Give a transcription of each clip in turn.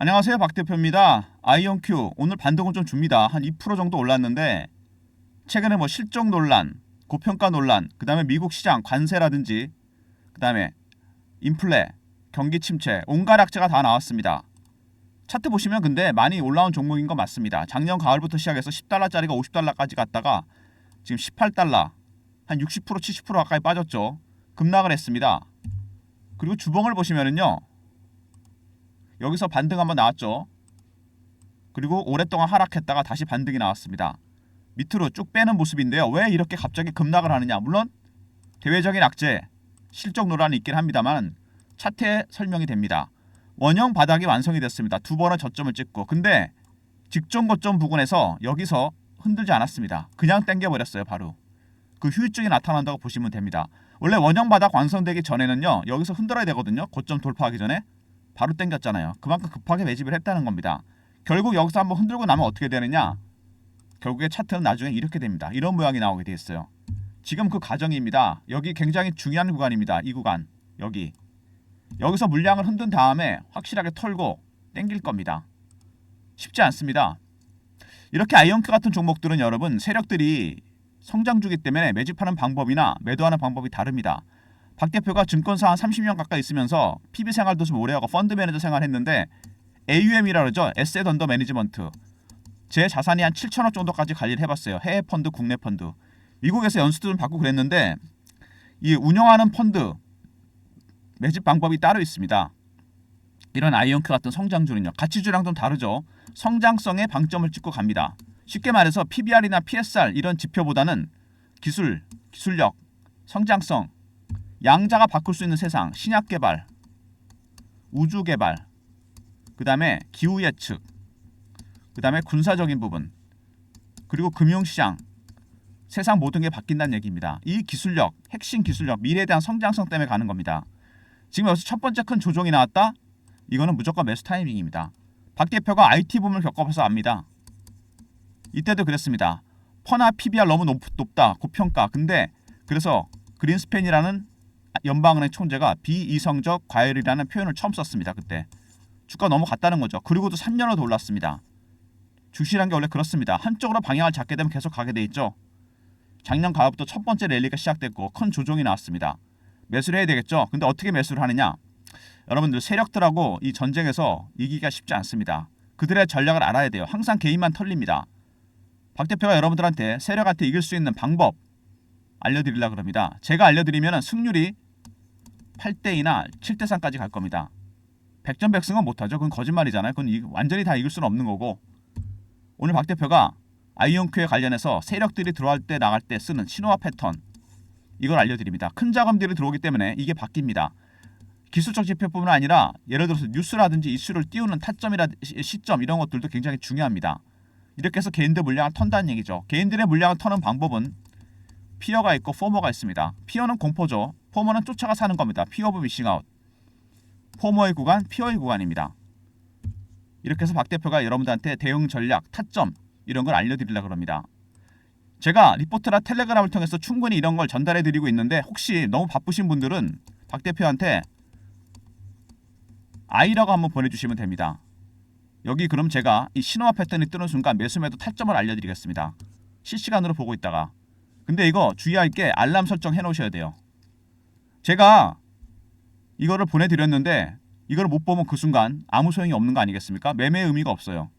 안녕하세요, 박 대표입니다. 아이온큐 오늘 반등을 좀 줍니다. 한 2% 정도 올랐는데 최근에 뭐 실적 논란, 고평가 논란, 그다음에 미국 시장 관세라든지 그다음에 인플레, 경기 침체, 온갖 악재가 다 나왔습니다. 차트 보시면 근데 많이 올라온 종목인 거 맞습니다. 작년 가을부터 시작해서 10달러짜리가 50달러까지 갔다가 지금 18달러, 한 60% 70% 가까이 빠졌죠. 급락을 했습니다. 그리고 주봉을 보시면은요. 여기서 반등 한번 나왔죠. 그리고 오랫동안 하락했다가 다시 반등이 나왔습니다. 밑으로 쭉 빼는 모습인데요. 왜 이렇게 갑자기 급락을 하느냐. 물론 대외적인 악재, 실적 논란이 있긴 합니다만 차트에 설명이 됩니다. 원형 바닥이 완성이 됐습니다. 두 번의 저점을 찍고. 근데 직전 고점 부근에서 여기서 흔들지 않았습니다. 그냥 당겨버렸어요. 바로. 그 휴유증이 나타난다고 보시면 됩니다. 원래 원형 바닥 완성되기 전에는요. 여기서 흔들어야 되거든요. 고점 돌파하기 전에. 바로 당겼잖아요. 그만큼 급하게 매집을 했다는 겁니다. 결국 여기서 한번 흔들고 나면 어떻게 되느냐. 결국에 차트는 나중에 이렇게 됩니다. 이런 모양이 나오게 돼 있어요. 지금 그 과정입니다. 여기 굉장히 중요한 구간입니다. 이 구간. 여기서 물량을 흔든 다음에 확실하게 털고 당길 겁니다. 쉽지 않습니다. 이렇게 아이온큐 같은 종목들은 여러분 세력들이 성장주기 때문에 매집하는 방법이나 매도하는 방법이 다릅니다. 박 대표가 증권사 한 30년 가까이 있으면서 PB 생활도 좀 오래 하고 펀드 매니저 생활했는데 AUM이라 그러죠. 에셋 언더 매니지먼트. 제 자산이 한 7천억 정도까지 관리를 해봤어요. 해외 펀드, 국내 펀드. 미국에서 연수도 좀 받고 그랬는데 이 운영하는 펀드 매집 방법이 따로 있습니다. 이런 아이온큐 같은 성장주는요. 가치주랑 좀 다르죠. 성장성에 방점을 찍고 갑니다. 쉽게 말해서 PBR이나 PSR 이런 지표보다는 기술력, 성장성, 양자가 바꿀 수 있는 세상, 신약 개발, 우주 개발, 그 다음에 기후 예측, 그 다음에 군사적인 부분, 그리고 금융시장, 세상 모든 게 바뀐다는 얘기입니다. 이 기술력, 핵심 기술력, 미래에 대한 성장성 때문에 가는 겁니다. 지금 여기서 첫 번째 큰 조정이 나왔다? 이거는 무조건 매수 타이밍입니다. 박 대표가 IT 붐을 겪어봐서 압니다. 이때도 그랬습니다. 퍼나 PBR 너무 높다, 고평가. 근데 그래서 그린스팬이라는 연방은행 총재가 비이성적 과열이라는 표현을 처음 썼습니다. 그때 주가 넘어갔다는 거죠. 그리고도 3년을 더 올랐습니다. 주식이란 게 원래 그렇습니다. 한쪽으로 방향을 잡게 되면 계속 가게 돼 있죠. 작년 가을부터 첫 번째 랠리가 시작됐고 큰 조정이 나왔습니다. 매수를 해야 되겠죠. 근데 어떻게 매수를 하느냐. 여러분들 세력들하고 이 전쟁에서 이기기가 쉽지 않습니다. 그들의 전략을 알아야 돼요. 항상 개인만 털립니다. 박 대표가 여러분들한테 세력한테 이길 수 있는 방법 알려드리려고 합니다. 제가 알려드리면 승률이 8대2나 7대3까지 갈 겁니다. 백전백승은 못하죠. 그건 거짓말이잖아요. 그건 완전히 다 이길 수는 없는 거고. 오늘 박 대표가 아이온큐에 관련해서 세력들이 들어갈 때 나갈 때 쓰는 신호와 패턴 이걸 알려드립니다. 큰 자금들이 들어오기 때문에 이게 바뀝니다. 기술적 지표뿐만 아니라 예를 들어서 뉴스라든지 이슈를 띄우는 타점이라든지 시점 이런 것들도 굉장히 중요합니다. 이렇게 해서 개인들 물량을 턴다는 얘기죠. 개인들의 물량을 터는 방법은 피어가 있고 포머가 있습니다. 피어는 공포죠. 포머는 쫓아가 사는 겁니다. 피어 오브 미싱아웃. 포머의 구간, 피어의 구간입니다. 이렇게 해서 박 대표가 여러분들한테 대응 전략, 타점 이런 걸 알려드리려고 합니다. 제가 리포트나 텔레그램을 통해서 충분히 이런 걸 전달해드리고 있는데 혹시 너무 바쁘신 분들은 박 대표한테 아이라고 한번 보내주시면 됩니다. 여기 그럼 제가 이 신호와 패턴이 뜨는 순간 매수매도 타점을 알려드리겠습니다. 실시간으로 보고 있다가 근데 이거 주의할 게 알람 설정 해놓으셔야 돼요. 제가 이거를 보내드렸는데 이걸 못 보면 그 순간 아무 소용이 없는 거 아니겠습니까? 매매의 의미가 없어요.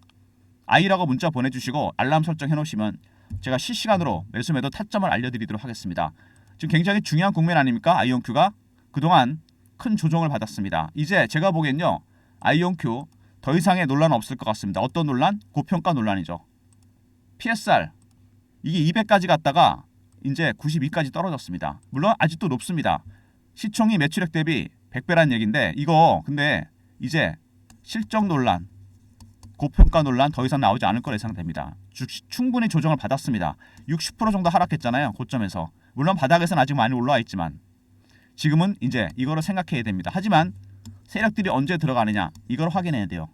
아이라고 문자 보내주시고 알람 설정 해놓으시면 제가 실시간으로 매수매도 타점을 알려드리도록 하겠습니다. 지금 굉장히 중요한 국면 아닙니까? 아이온큐가 그동안 큰 조정을 받았습니다. 이제 제가 보기엔요. 아이온큐 더 이상의 논란은 없을 것 같습니다. 어떤 논란? 고평가 논란이죠. PSR 이게 200까지 갔다가 이제 92까지 떨어졌습니다. 물론 아직도 높습니다. 시총이 매출액 대비 100배란 얘기인데 이거 근데 이제 실적 논란, 고평가 논란 더 이상 나오지 않을 거라 예상됩니다. 충분히 조정을 받았습니다. 60% 정도 하락했잖아요. 고점에서. 물론 바닥에서는 아직 많이 올라와 있지만 지금은 이제 이거를 생각해야 됩니다. 하지만 세력들이 언제 들어가느냐 이걸 확인해야 돼요.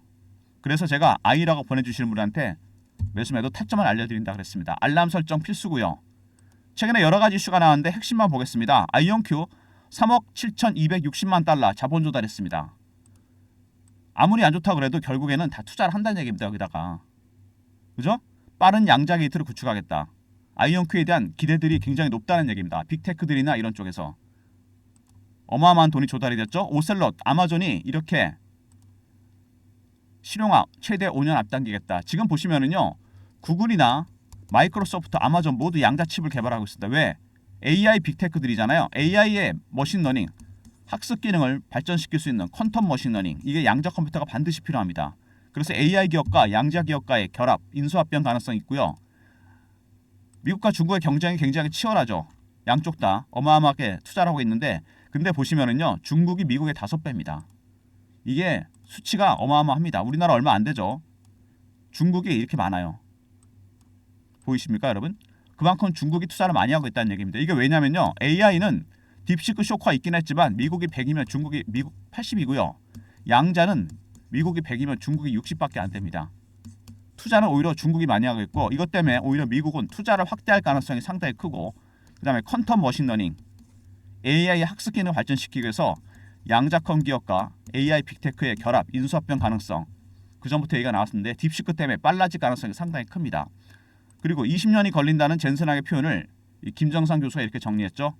그래서 제가 아이라고 보내주시는 분한테 매수매도 타점을 알려드린다 그랬습니다. 알람 설정 필수고요. 최근에 여러 가지 이슈가 나왔는데 핵심만 보겠습니다. 아이온큐 3억 7,260만 달러 자본 조달했습니다. 아무리 안 좋다 그래도 결국에는 다 투자를 한다는 얘기입니다. 여기다가. 그죠? 빠른 양자 게이트를 구축하겠다. 아이온큐에 대한 기대들이 굉장히 높다는 얘기입니다. 빅테크들이나 이런 쪽에서. 어마어마한 돈이 조달이 됐죠. 오셀럿, 아마존이 이렇게 실용화 최대 5년 앞당기겠다. 지금 보시면은요. 구글이나 마이크로소프트, 아마존 모두 양자 칩을 개발하고 있습니다. 왜? AI 빅테크들이잖아요. AI의 머신러닝, 학습 기능을 발전시킬 수 있는 퀀텀 머신러닝, 이게 양자 컴퓨터가 반드시 필요합니다. 그래서 AI 기업과 양자 기업과의 결합, 인수합병 가능성이 있고요. 미국과 중국의 경쟁이 굉장히 치열하죠. 양쪽 다 어마어마하게 투자를 하고 있는데, 근데 보시면은요, 중국이 미국의 5배입니다. 이게 수치가 어마어마합니다. 우리나라 얼마 안 되죠. 중국이 이렇게 많아요. 보이십니까, 여러분? 그만큼 중국이 투자를 많이 하고 있다는 얘기입니다. 이게 왜냐면요, AI는 딥시크 쇼크가 있긴 했지만 미국이 100이면 중국이 미국 80이고요. 양자는 미국이 100이면 중국이 60밖에 안 됩니다. 투자는 오히려 중국이 많이 하고 있고, 이것 때문에 오히려 미국은 투자를 확대할 가능성이 상당히 크고, 그 다음에 퀀텀 머신러닝, AI 학습 기능을 발전시키기 위해서 양자컴 기업과 AI 빅테크의 결합, 인수합병 가능성, 그 전부터 얘기가 나왔었는데 딥시크 때문에 빨라질 가능성이 상당히 큽니다. 그리고 20년이 걸린다는 젠슨학의 표현을 김정상 교수가 이렇게 정리했죠.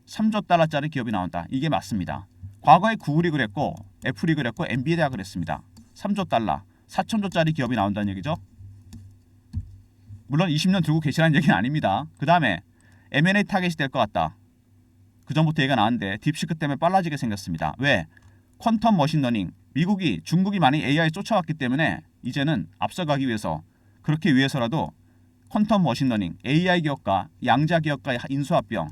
3조 달러짜리 기업이 나온다. 이게 맞습니다. 과거에 구글이 그랬고 애플이 그랬고 엔비디아가 그랬습니다. 3조 달러, 4천조짜리 기업이 나온다는 얘기죠. 물론 20년 들고 계시라는 얘기는 아닙니다. 그 다음에 M&A 타겟이 될 것 같다. 그 전부터 얘기가 나왔는데 딥시크 때문에 빨라지게 생겼습니다. 왜? 퀀텀 머신러닝, 미국이 중국이 많이 AI 쫓아왔기 때문에 이제는 앞서가기 위해서, 그렇게 위해서라도 퀀텀 머신러닝, AI 기업과 양자 기업과의 인수합병,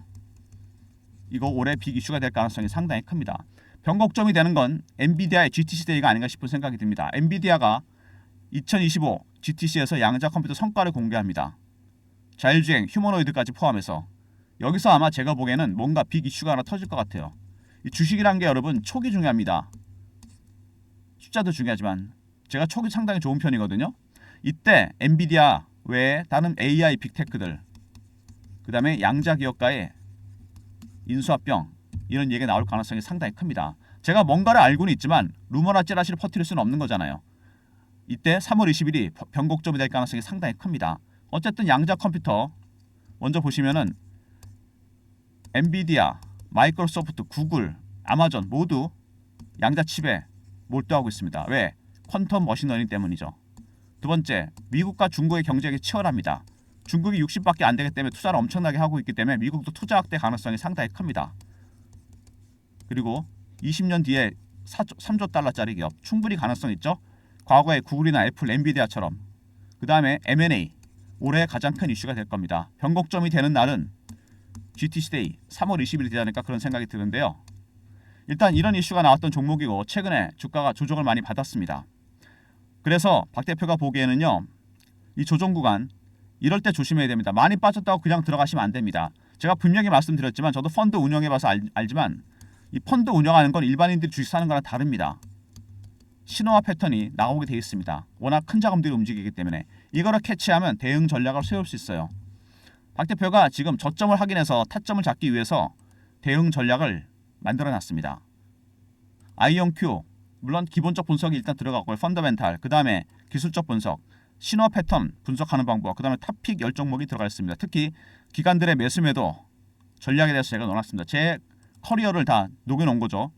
이거 올해 빅 이슈가 될 가능성이 상당히 큽니다. 변곡점이 되는 건 엔비디아의 GTC 데이가 아닌가 싶은 생각이 듭니다. 엔비디아가 2025 GTC에서 양자 컴퓨터 성과를 공개합니다. 자율주행, 휴머노이드까지 포함해서. 여기서 아마 제가 보기에는 뭔가 빅 이슈가 하나 터질 것 같아요. 이 주식이란 게 여러분 촉이 중요합니다. 숫자도 중요하지만 제가 촉이 상당히 좋은 편이거든요. 이때 엔비디아 외에 다른 AI 빅테크들, 그 다음에 양자 기업가의 인수합병, 이런 얘기가 나올 가능성이 상당히 큽니다. 제가 뭔가를 알고는 있지만 루머나 찌라시를 퍼뜨릴 수는 없는 거잖아요. 이때 3월 20일이 변곡점이 될 가능성이 상당히 큽니다. 어쨌든 양자 컴퓨터 먼저 보시면은 엔비디아, 마이크로소프트, 구글, 아마존 모두 양자 칩에 몰두하고 있습니다. 왜? 퀀텀 머신러닝 때문이죠. 두 번째, 미국과 중국의 경쟁이 치열합니다. 중국이 60밖에 안 되기 때문에 투자를 엄청나게 하고 있기 때문에 미국도 투자 확대 가능성이 상당히 큽니다. 그리고 20년 뒤에 3조 달러짜리 기업 충분히 가능성 있죠. 과거에 구글이나 애플, 엔비디아처럼. 그 다음에 M&A, 올해 가장 큰 이슈가 될 겁니다. 변곡점이 되는 날은 GTC 데이 3월 20일이 되지 않을까 그런 생각이 드는데요. 일단 이런 이슈가 나왔던 종목이고 최근에 주가가 조정을 많이 받았습니다. 그래서 박 대표가 보기에는요, 이 조정 구간 이럴 때 조심해야 됩니다. 많이 빠졌다고 그냥 들어가시면 안 됩니다. 제가 분명히 말씀드렸지만 저도 펀드 운영해봐서 알지만 이 펀드 운영하는 건 일반인들이 주식 사는 거랑 다릅니다. 신호와 패턴이 나오게 돼 있습니다. 워낙 큰 자금들이 움직이기 때문에 이거를 캐치하면 대응 전략을 세울 수 있어요. 박 대표가 지금 저점을 확인해서 타점을 잡기 위해서 대응 전략을 만들어놨습니다. 아이온큐, 물론 기본적 분석이 일단 들어가고요. 펀더멘탈, 그 다음에 기술적 분석, 신호 패턴 분석하는 방법, 그 다음에 탑픽 10종목이 들어가 있습니다. 특히 기관들의 매수 매도 전략에 대해서 제가 넣어놨습니다. 제 커리어를 다 녹여놓은 거죠.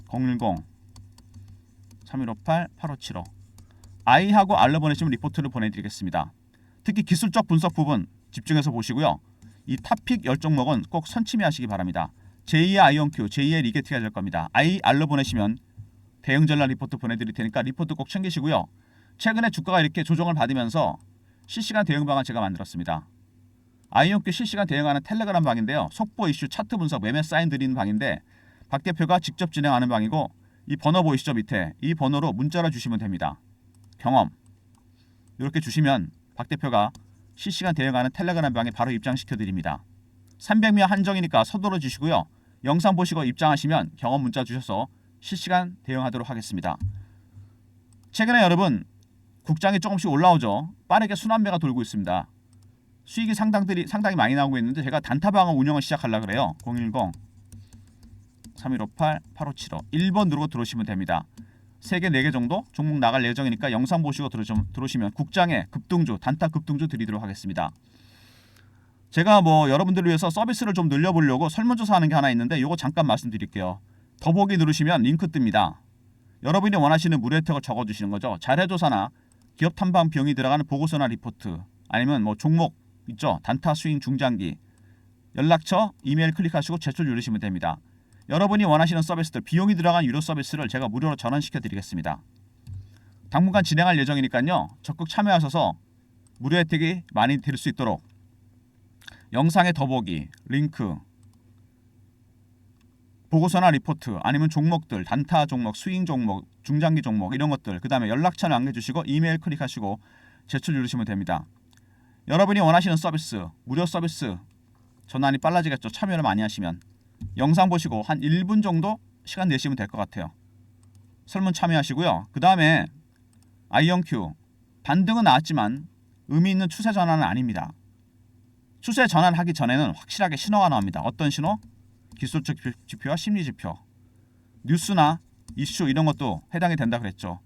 010-3158-8575 I하고 R로 보내시면 리포트를 보내드리겠습니다. 특히 기술적 분석 부분 집중해서 보시고요. 이 탑픽 10종목은 꼭 선침해하시기 바랍니다. 제2의 아이온큐, 제2의 리게트가 될 겁니다. R로 보내시면 대응 전략 리포트 보내드릴 테니까 리포트 꼭 챙기시고요. 최근에 주가가 이렇게 조정을 받으면서 실시간 대응 방안 제가 만들었습니다. 아이온큐 실시간 대응하는 텔레그램 방인데요. 속보 이슈, 차트 분석, 매매 사인 드리는 방인데 박 대표가 직접 진행하는 방이고, 이 번호 보이시죠? 밑에 이 번호로 문자로 주시면 됩니다. 경험 이렇게 주시면 박 대표가 실시간 대응하는 텔레그램 방에 바로 입장시켜 드립니다. 300명 한정이니까 서둘러 주시고요. 영상 보시고 입장하시면 경험 문자 주셔서 실시간 대응하도록 하겠습니다. 최근에 여러분 국장이 조금씩 올라오죠. 빠르게 순환매가 돌고 있습니다. 수익이 상당히 많이 나오고 있는데 제가 단타방어 운영을 시작하려고 그래요. 010-3158-8575 1번 누르고 들어오시면 됩니다. 3개, 4개 정도 종목 나갈 예정이니까 영상 보시고 들어오시면 국장의 급등주, 단타 급등주 드리도록 하겠습니다. 제가 뭐 여러분들을 위해서 서비스를 좀 늘려보려고 설문조사 하는 게 하나 있는데 이거 잠깐 말씀드릴게요. 더보기 누르시면 링크 뜹니다. 여러분이 원하시는 무료 혜택을 적어주시는 거죠. 자료조사나 기업 탐방 비용이 들어가는 보고서나 리포트, 아니면 뭐 종목 있죠. 단타 스윙 중장기, 연락처, 이메일 클릭하시고 제출 누르시면 됩니다. 여러분이 원하시는 서비스들, 비용이 들어간 유료 서비스를 제가 무료로 전환시켜 드리겠습니다. 당분간 진행할 예정이니까요. 적극 참여하셔서 무료 혜택이 많이 될 수 있도록 영상의 더보기, 링크, 보고서나 리포트, 아니면 종목들, 단타 종목, 스윙 종목, 중장기 종목 이런 것들, 그 다음에 연락처를 남겨주시고 이메일 클릭하시고 제출 누르시면 됩니다. 여러분이 원하시는 서비스, 무료 서비스 전환이 빨라지겠죠. 참여를 많이 하시면. 영상 보시고 한 1분 정도 시간 내시면 될 것 같아요. 설문 참여하시고요. 그 다음에 아이언큐 반등은 나왔지만 의미 있는 추세 전환은 아닙니다. 추세 전환하기 전에는 확실하게 신호가 나옵니다. 어떤 신호? 기술적 지표와 심리 지표, 뉴스나 이슈 이런 것도 해당이 된다 그랬죠.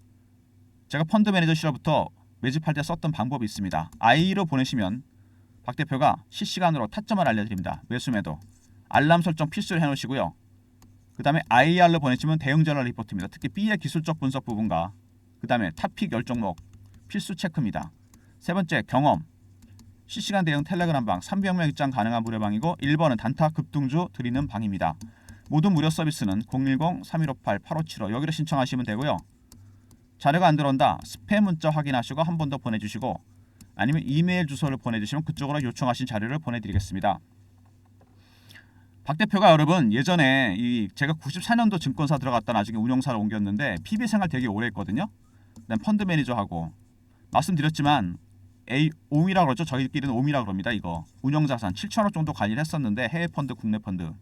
제가 펀드 매니저 시절부터 매집할 때 썼던 방법이 있습니다. I로 보내시면 박 대표가 실시간으로 타점을 알려드립니다. 매수 매도 알람 설정 필수로 해놓으시고요. 그 다음에 IR로 보내시면 대응 전략 리포트입니다. 특히 B의 기술적 분석 부분과 그 다음에 탑픽 열종목 필수 체크입니다. 세 번째 경험, 실시간 대응 텔레그램 방 300명 입장 가능한 무료 방이고 1번은 단타 급등주 드리는 방입니다. 모든 무료 서비스는 010-3158-8575 여기로 신청하시면 되고요. 자료가 안 들어온다 스팸 문자 확인하시고 한 번 더 보내주시고 아니면 이메일 주소를 보내주시면 그쪽으로 요청하신 자료를 보내드리겠습니다. 박 대표가 여러분 예전에 제가 94년도 증권사 들어갔다 나중에 운영사로 옮겼는데 PB생활 되게 오래 했거든요. 그다음 펀드 매니저하고 말씀드렸지만 옴이라고 그러죠. 저희끼리는 옴이라고 그럽니다. 이거 운영자산 7천억 정도 관리를 했었는데 해외 펀드, 국내 펀드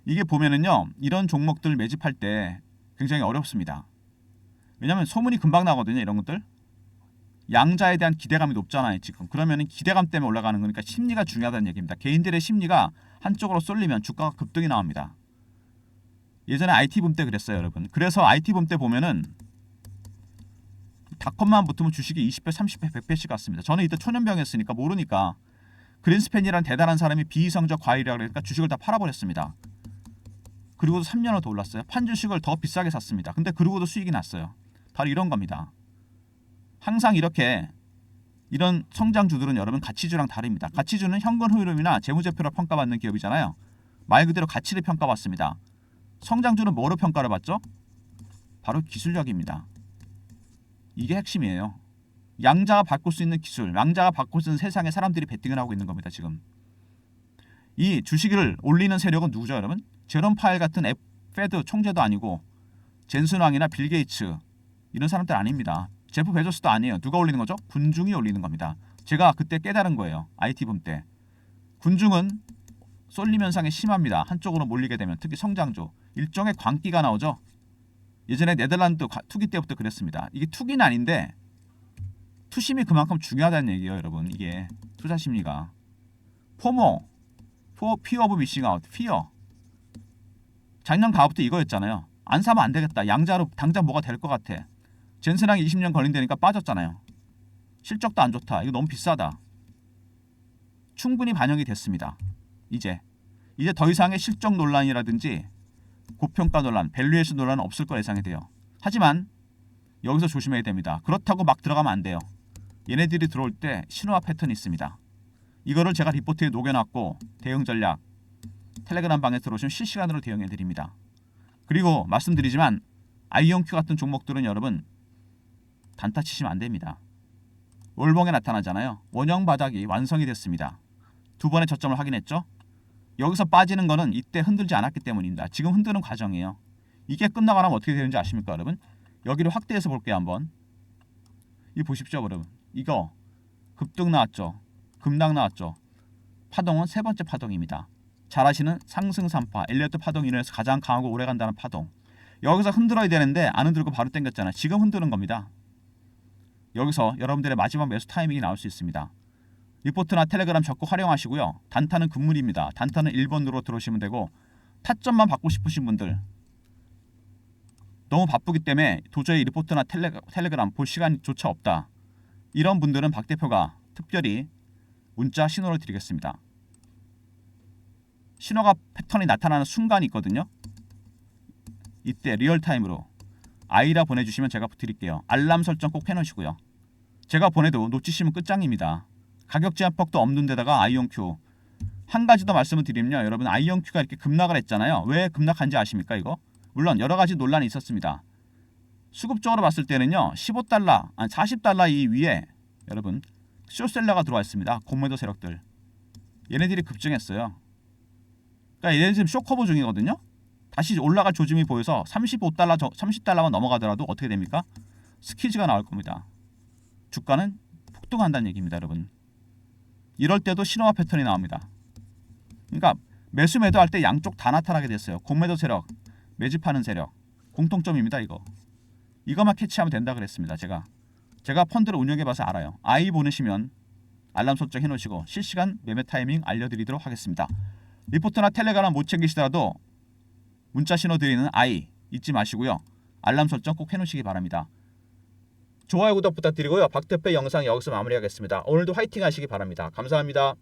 이게 보면은요 이런 종목들 매집할 때 굉장히 어렵습니다. 왜냐하면 소문이 금방 나거든요. 이런 것들 양자에 대한 기대감이 높잖아요. 지금 그러면은 기대감 때문에 올라가는 거니까 심리가 중요하다는 얘기입니다. 개인들의 심리가 한쪽으로 쏠리면 주가가 급등이 나옵니다. 예전에 IT붐 때 그랬어요, 여러분. 그래서 IT붐 때 보면은 닷컴만 붙으면 주식이 20배, 30배, 100배씩 갔습니다. 저는 이때 초년병이었으니까 모르니까 그린스팬이라는 대단한 사람이 비이성적 과일이라고 그러니까 주식을 다 팔아버렸습니다. 그리고도 3년을 더 올랐어요. 판 주식을 더 비싸게 샀습니다. 근데 그러고도 수익이 났어요. 바로 이런 겁니다. 항상 이런 성장주들은 여러분 가치주랑 다릅니다. 가치주는 현금 흐름이나 재무제표로 평가받는 기업이잖아요. 말 그대로 가치를 평가받습니다. 성장주는 뭐로 평가를 받죠? 바로 기술력입니다. 이게 핵심이에요. 양자가 바꿀 수 있는 기술, 양자가 바꿀 수 있는 세상에 사람들이 베팅을 하고 있는 겁니다. 지금 이 주식을 올리는 세력은 누구죠, 여러분? 제롬 파웰 같은 페드 총재도 아니고 젠슨왕이나 빌 게이츠 이런 사람들 아닙니다. 제프 베조스도 아니에요. 누가 올리는 거죠? 군중이 올리는 겁니다. 제가 그때 깨달은 거예요. IT붐 때. 군중은 쏠림 현상이 심합니다. 한쪽으로 몰리게 되면 특히 성장주. 일종의 광기가 나오죠. 예전에 네덜란드 투기 때부터 그랬습니다. 이게 투기는 아닌데 투심이 그만큼 중요하다는 얘기예요. 여러분. 이게 투자 심리가. 포모, Fear of Missing Out, Fear. 작년 가을부터 이거였잖아요. 안 사면 안 되겠다. 양자로 당장 뭐가 될 것 같아. 젠슨왕이 20년 걸린다니까 빠졌잖아요. 실적도 안 좋다. 이거 너무 비싸다. 충분히 반영이 됐습니다. 이제 더 이상의 실적 논란이라든지 고평가 논란, 밸류에이션 논란은 없을 거 예상이 돼요. 하지만 여기서 조심해야 됩니다. 그렇다고 막 들어가면 안 돼요. 얘네들이 들어올 때 신호와 패턴이 있습니다. 이거를 제가 리포트에 녹여놨고 대응 전략 텔레그램 방에 들어오시면 실시간으로 대응해 드립니다. 그리고 말씀드리지만 아이언큐 같은 종목들은 여러분 단타 치시면 안 됩니다. 월봉에 나타나잖아요. 원형 바닥이 완성이 됐습니다. 두 번의 저점을 확인했죠. 여기서 빠지는 거는 이때 흔들지 않았기 때문입니다. 지금 흔드는 과정이에요. 이게 끝나고 나면 어떻게 되는지 아십니까, 여러분? 여기를 확대해서 볼게요, 한번. 이 보십시오, 여러분. 이거 급등 나왔죠. 급락 나왔죠. 파동은 세 번째 파동입니다. 잘 아시는 상승 3파, 엘리어트 파동 인해서 가장 강하고 오래간다는 파동. 여기서 흔들어야 되는데 안 흔들고 바로 당겼잖아요. 지금 흔드는 겁니다. 여기서 여러분들의 마지막 매수 타이밍이 나올 수 있습니다. 리포트나 텔레그램 적극 활용하시고요. 단타는 금물입니다. 단타는 1번으로 들어오시면 되고 타점만 받고 싶으신 분들 너무 바쁘기 때문에 도저히 리포트나 텔레그램 볼 시간조차 없다. 이런 분들은 박 대표가 특별히 문자 신호를 드리겠습니다. 신호가 패턴이 나타나는 순간이 있거든요. 이때 리얼타임으로 아이라 보내주시면 제가 드릴게요. 알람 설정 꼭 해놓으시고요. 제가 보내도 놓치시면 끝장입니다. 가격 제한폭도 없는 데다가 아이온큐 한 가지 더 말씀을 드리면요. 여러분 아이온큐가 이렇게 급락을 했잖아요. 왜 급락한지 아십니까 이거? 물론 여러 가지 논란이 있었습니다. 수급적으로 봤을 때는요. 15달러, 아니 40달러 이 위에 여러분 쇼셀러가 들어와 있습니다. 공매도 세력들. 얘네들이 급증했어요. 그러니까 얘네 지금 쇼커버 중이거든요. 다시 올라갈 조짐이 보여서 35달러, 30달러만 넘어가더라도 어떻게 됩니까? 스퀴즈가 나올 겁니다. 주가는 폭등한다는 얘기입니다, 여러분. 이럴 때도 신호와 패턴이 나옵니다. 그러니까 매수 매도할 때 양쪽 다 나타나게 됐어요. 공매도 세력, 매집하는 세력. 공통점입니다, 이거. 이것만 캐치하면 된다 그랬습니다, 제가 펀드를 운영해봐서 알아요. 아이 보내시면 알람 설정 해놓으시고 실시간 매매 타이밍 알려드리도록 하겠습니다. 리포트나 텔레그램 못 챙기시더라도 문자 신호 드리는 아이 잊지 마시고요. 알람 설정 꼭 해놓으시기 바랍니다. 좋아요 구독 부탁드리고요. 박 대표 영상 여기서 마무리하겠습니다. 오늘도 화이팅 하시기 바랍니다. 감사합니다.